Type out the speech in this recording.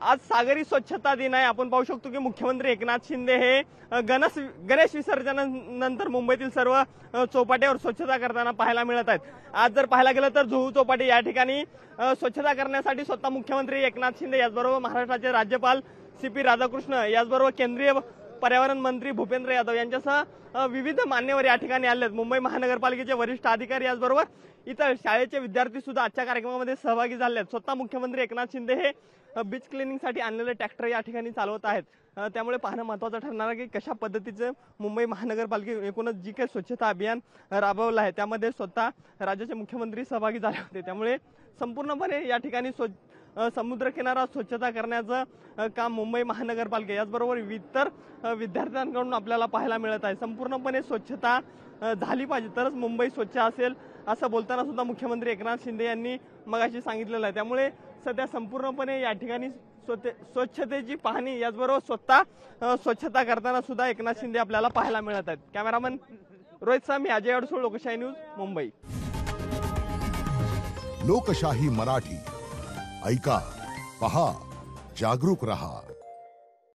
आज सागरी स्वच्छता दिन आहे। आपण पाहू शकतो की मुख्यमंत्री एकनाथ शिंदे हे गणेश विसर्जनानंतर मुंबईतील सर्व चौपाट्यावर स्वच्छता करताना पाहायला मिळत आहेत। आज जर पाहायला गेलं तर जुहू चौपाटी या ठिकाणी स्वच्छता करण्यासाठी स्वतः मुख्यमंत्री एकनाथ शिंदे याचबरोबर महाराष्ट्राचे राज्यपाल CP राधाकृष्ण याचबरोबर केंद्रीय पर्यावरण मंत्री भूपेंद्र यादव यांच्यासह विविध मान्यवर या ठिकाणी आले आहेत। मुंबई महानगरपालिकेचे वरिष्ठ अधिकारी याचबरोबर इतर शाळेचे विद्यार्थी सुद्धा आजच्या कार्यक्रमामध्ये सहभागी झाले आहेत। स्वतः मुख्यमंत्री एकनाथ शिंदे हे बीच क्लिनिंगसाठी आणलेले ट्रॅक्टर या ठिकाणी चालवत आहेत। त्यामुळे पाहणं महत्त्वाचं ठरणार आहे की कशा पद्धतीचं मुंबई महानगरपालिका एकूणच जी काही स्वच्छता अभियान राबवलं आहे त्यामध्ये स्वतः राज्याचे मुख्यमंत्री सहभागी झाले होते। त्यामुळे संपूर्णपणे या ठिकाणी समुद्रकिनारा स्वच्छता करण्याचं काम मुंबई महानगरपालिका याचबरोबर इतर विद्यार्थ्यांकडून आपल्याला पाहायला मिळत आहे। संपूर्णपणे स्वच्छता झाली पाहिजे तरच मुंबई स्वच्छ असेल असं बोलताना सुद्धा मुख्यमंत्री एकनाथ शिंदे यांनी मगाशी सांगितलेलं आहे। त्यामुळे सध्या संपूर्णपणे या ठिकाणी स्वच्छतेची पाहणी याचबरोबर स्वतः स्वच्छता करताना सुद्धा एकनाथ शिंदे आपल्याला पाहायला मिळत आहेत। कॅमेरामन रोहित सह मी अजय अडसूळ, लोकशाही न्यूज, मुंबई। लोकशाही मराठी ऐका, पहा, जागरूक रहा।